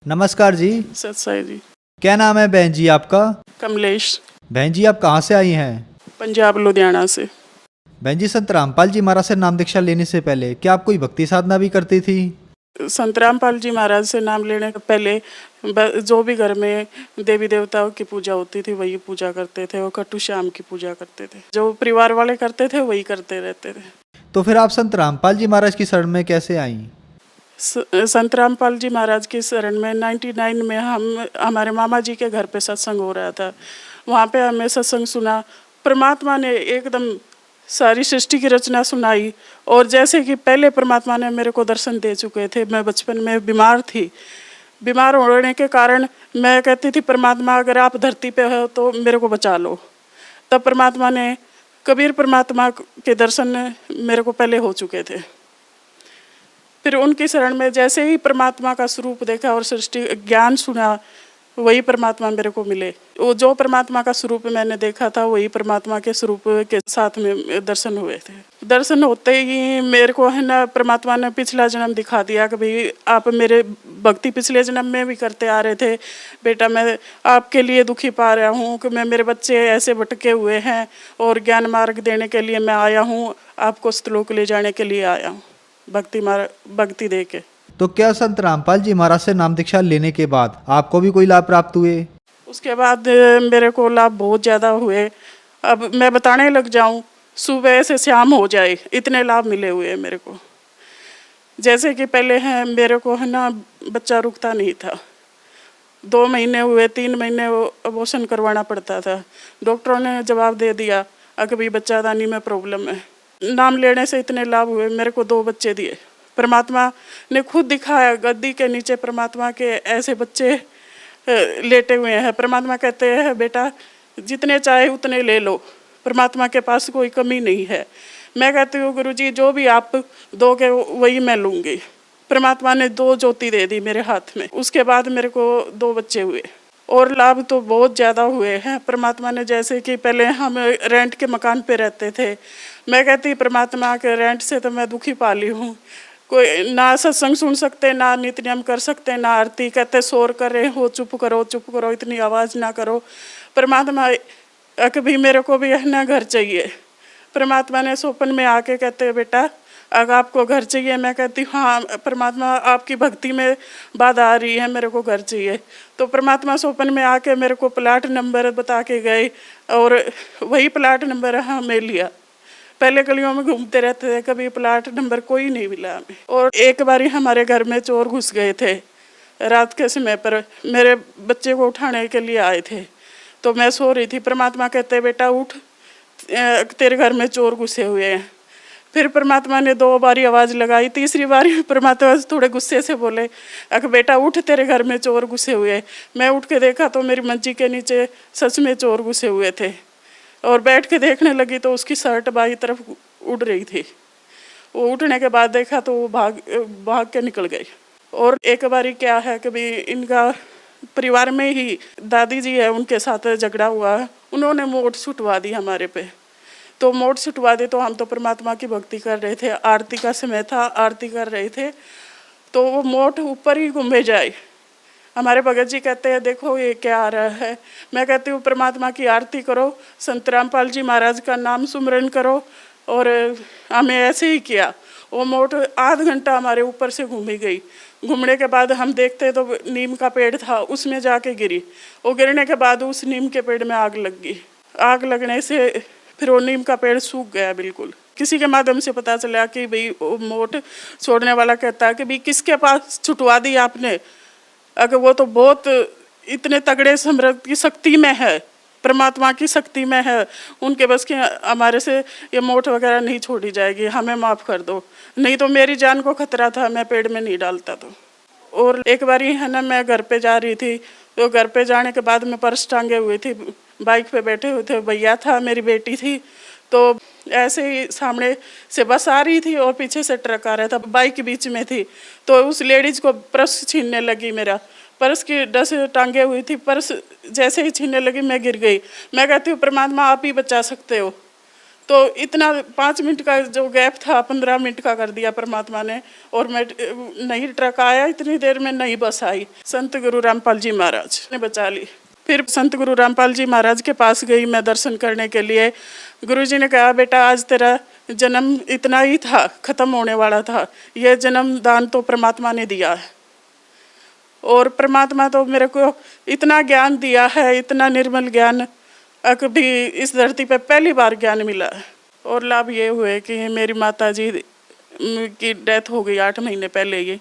नमस्कार जी। सत्साई जी। क्या नाम है बहन जी आपका? कमलेश। बहन जी आप कहाँ से आई हैं? पंजाब लुधियाना से। बहन जी संत रामपाल जी महाराज से नाम दीक्षा लेने से पहले क्या आप कोई भक्ति साधना भी करती थी? संत रामपाल जी महाराज से नाम लेने के पहले जो भी घर में देवी देवताओं की पूजा होती थी वही पूजा करते थे और कट्टू श्याम की पूजा करते थे। जो परिवार वाले करते थे वही करते रहते थे। तो फिर आप संत रामपाल जी महाराज की शरण में कैसे आई? संत रामपाल जी महाराज की शरण में 99 में हमारे मामा जी के घर पे सत्संग हो रहा था। वहाँ पे हमें सत्संग सुना। परमात्मा ने एकदम सारी सृष्टि की रचना सुनाई और जैसे कि पहले परमात्मा ने मेरे को दर्शन दे चुके थे। मैं बचपन में बीमार थी। बीमार होने के कारण मैं कहती थी परमात्मा अगर आप धरती पे हो तो मेरे को बचा लो। तब परमात्मा ने कबीर परमात्मा के दर्शन मेरे को पहले हो चुके थे। फिर उनकी शरण में जैसे ही परमात्मा का स्वरूप देखा और सृष्टि ज्ञान सुना वही परमात्मा मेरे को मिले। वो जो परमात्मा का स्वरूप मैंने देखा था वही परमात्मा के स्वरूप के साथ में दर्शन हुए थे। दर्शन होते ही मेरे को है ना परमात्मा ने पिछला जन्म दिखा दिया कि भाई आप मेरे भक्ति पिछले जन्म में भी करते आ रहे थे बेटा, मैं आपके लिए दुखी पा रहा हूँ कि मैं मेरे बच्चे ऐसे भटके हुए हैं और ज्ञान मार्ग देने के लिए मैं आया हूँ, आपको श्लोक ले जाने के लिए आया हूँ भक्ति दे के। तो क्या संत रामपाल जी महाराज से नाम दीक्षा लेने के बाद आपको भी कोई लाभ प्राप्त हुए? उसके बाद मेरे को लाभ बहुत ज़्यादा हुए। अब मैं बताने लग जाऊं सुबह से शाम हो जाए इतने लाभ मिले हुए मेरे को। जैसे कि पहले है मेरे को है ना बच्चा रुकता नहीं था। 2 महीने हुए 3 महीने अबॉर्शन करवाना पड़ता था। डॉक्टरों ने जवाब दे दिया अभी बच्चा दानी में प्रॉब्लम है। नाम लेने से इतने लाभ हुए। मेरे को 2 बच्चे दिए। परमात्मा ने खुद दिखाया गद्दी के नीचे परमात्मा के ऐसे बच्चे लेटे हुए हैं। परमात्मा कहते हैं बेटा जितने चाहे उतने ले लो, परमात्मा के पास कोई कमी नहीं है। मैं कहती हूँ गुरुजी जो भी आप दोगे वही मैं लूँगी। परमात्मा ने 2 ज्योति दे दी मेरे हाथ में। उसके बाद मेरे को 2 बच्चे हुए और लाभ तो बहुत ज़्यादा हुए हैं परमात्मा ने। जैसे कि पहले हम रेंट के मकान पे रहते थे। मैं कहती परमात्मा के रेंट से तो मैं दुखी पाली हूँ। कोई ना सत्संग सुन सकते, ना नित्य नियम कर सकते, ना आरती। कहते शोर कर रहे हो, चुप करो, इतनी आवाज़ ना करो। परमात्मा कभी मेरे को भी है ना घर चाहिए। परमात्मा ने स्वप्न में आके कहते बेटा अगर आपको घर चाहिए। मैं कहती हूँ हाँ परमात्मा आपकी भक्ति में बाधा आ रही है, मेरे को घर चाहिए। तो परमात्मा स्वप्न में आके मेरे को प्लाट नंबर बता के गए और वही प्लाट नंबर हमें लिया। पहले गलियों में घूमते रहते थे, कभी प्लाट नंबर कोई नहीं मिला हमें। और एक बारी हमारे घर में चोर घुस गए थे रात के समय पर। मेरे बच्चे को उठाने के लिए आए थे तो मैं सो रही थी। परमात्मा कहते बेटा उठ, तेरे घर में चोर घुसे हुए हैं। फिर परमात्मा ने 2 बारी आवाज़ लगाई। तीसरी बारी परमात्मा थोड़े गुस्से से बोले अगर बेटा उठ, तेरे घर में चोर घुसे हुए। मैं उठ के देखा तो मेरी मंजी के नीचे सच में चोर घुसे हुए थे और बैठ के देखने लगी तो उसकी शर्ट बाई तरफ उड़ रही थी। वो उठने के बाद देखा तो वो भाग के निकल गई। और एक बारी क्या है कि भी इनका परिवार में ही दादी जी है उनके साथ झगड़ा हुआ। उन्होंने मोट छुटवा दी हमारे पे। तो मोट छुटवा दी तो हम तो परमात्मा की भक्ति कर रहे थे, आरती का समय था, आरती कर रहे थे तो वो मोट ऊपर ही घूमे जाए। हमारे भगत जी कहते हैं देखो ये क्या आ रहा है। मैं कहती हूँ परमात्मा की आरती करो, संत रामपाल जी महाराज का नाम सुमरन करो। और हमें ऐसे ही किया। वो मोट आध घंटा हमारे ऊपर से घूमी गई। घूमने के बाद हम देखते तो नीम का पेड़ था उसमें जाके गिरी। वो गिरने के बाद उस नीम के पेड़ में आग लग गई। आग लगने से फिर वो नीम का पेड़ सूख गया बिल्कुल। किसी के माध्यम से पता चला कि भाई वो मोट छोड़ने वाला कहता है कि भाई किसके पास छुटवा दी आपने, अगर वो तो बहुत इतने तगड़े समृद्ध की शक्ति में है, परमात्मा की शक्ति में है, उनके बस के हमारे से ये मोट वगैरह नहीं छोड़ी जाएगी, हमें माफ़ कर दो। नहीं तो मेरी जान को खतरा था, मैं पेड़ में नहीं डालता तो। और एक बारी है ना मैं घर पे जा रही थी तो घर पे जाने के बाद मैं पर्स टांगे हुई थी, बाइक पे बैठे हुए थे, भैया था, मेरी बेटी थी। तो ऐसे ही सामने से बस आ रही थी और पीछे से ट्रक आ रहा था, बाइक बीच में थी। तो उस लेडीज को पर्स छीनने लगी। मेरा पर्स की डस टांगे हुई थी, पर्स जैसे ही छीनने लगी मैं गिर गई। मैं कहती हूँ परमात्मा आप ही बचा सकते हो, तो इतना 5 मिनट का जो गैप था 15 मिनट का कर दिया परमात्मा ने। और मैं नहीं ट्रक आया, इतनी देर में नहीं बस आई। संत गुरु रामपाल जी महाराज ने बचा ली। फिर संत गुरु रामपाल जी महाराज के पास गई मैं दर्शन करने के लिए। गुरुजी ने कहा, बेटा आज तेरा जन्म इतना ही था, खत्म होने वाला था। यह जन्म दान तो परमात्मा ने दिया है, और परमात्मा तो मेरे को इतना ज्ञान दिया है, इतना निर्मल ज्ञान, कभी इस धरती पे पहली बार ज्ञान मिला है। और लाभ ये हुए कि मेरी माता जी की डेथ हो गई 8 महीने पहले ही।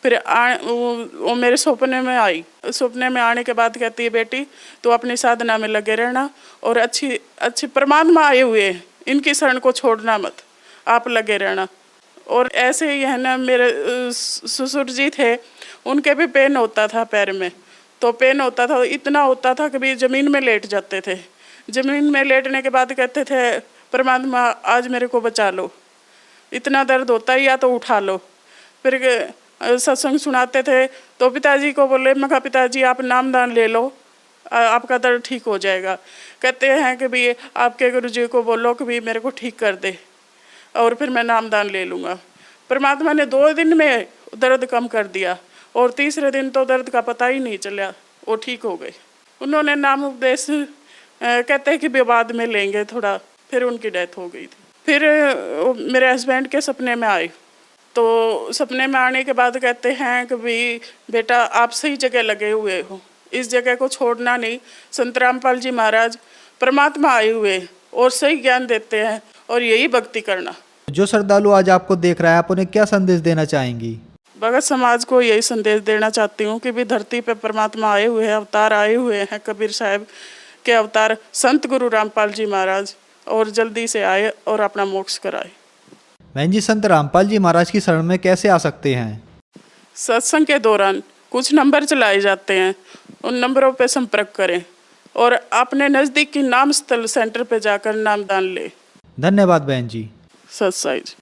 फिर वो मेरे सपने में आई। सपने में आने के बाद कहती है, बेटी तो अपनी साधना में लगे रहना, और अच्छी परमात्मा आए हुए हैं, इनकी शरण को छोड़ना मत, आप लगे रहना। और ऐसे ही है ना, मेरे ससुर जी थे, उनके भी पेन होता था पैर में। तो पेन होता था, इतना होता था कभी ज़मीन में लेट जाते थे। ज़मीन में लेटने के बाद कहते थे, परमात्मा आज मेरे को बचा लो, इतना दर्द होता है, या तो उठा लो। फिर सत्संग सुनाते थे तो पिताजी को बोले, मैं कहा पिताजी आप नामदान ले लो, आपका दर्द ठीक हो जाएगा। कहते हैं कि भी आपके गुरुजी को बोलो कि भी मेरे को ठीक कर दे, और फिर मैं नामदान ले लूँगा। परमात्मा ने 2 दिन में दर्द कम कर दिया, और तीसरे दिन तो दर्द का पता ही नहीं चला, वो ठीक हो गए। उन्होंने नाम उपदेश कहते हैं कि बाद में लेंगे थोड़ा, फिर उनकी डेथ हो गई थी। फिर मेरे हस्बैंड के सपने में आए, तो सपने में आने के बाद कहते हैं कि भी बेटा आप सही जगह लगे हुए हो, इस जगह को छोड़ना नहीं। संत रामपाल जी महाराज परमात्मा आए हुए और सही ज्ञान देते हैं, और यही भक्ति करना। जो श्रद्धालु आज आपको देख रहा है, आप उन्हें क्या संदेश देना चाहेंगी? भगत समाज को यही संदेश देना चाहती हूँ कि भी धरती पे परमात्मा आए हुए हैं, अवतार आए हुए हैं। कबीर साहब के अवतार संत गुरु रामपाल जी महाराज, और जल्दी से आए और अपना मोक्ष कराए। बहन जी, संत रामपाल जी महाराज की शरण में कैसे आ सकते हैं? सत्संग के दौरान कुछ नंबर चलाए जाते हैं, उन नंबरों पे संपर्क करें, और अपने नज़दीक की नाम स्थल सेंटर पे जाकर नामदान लें। धन्यवाद बहन जी। सत साई जी।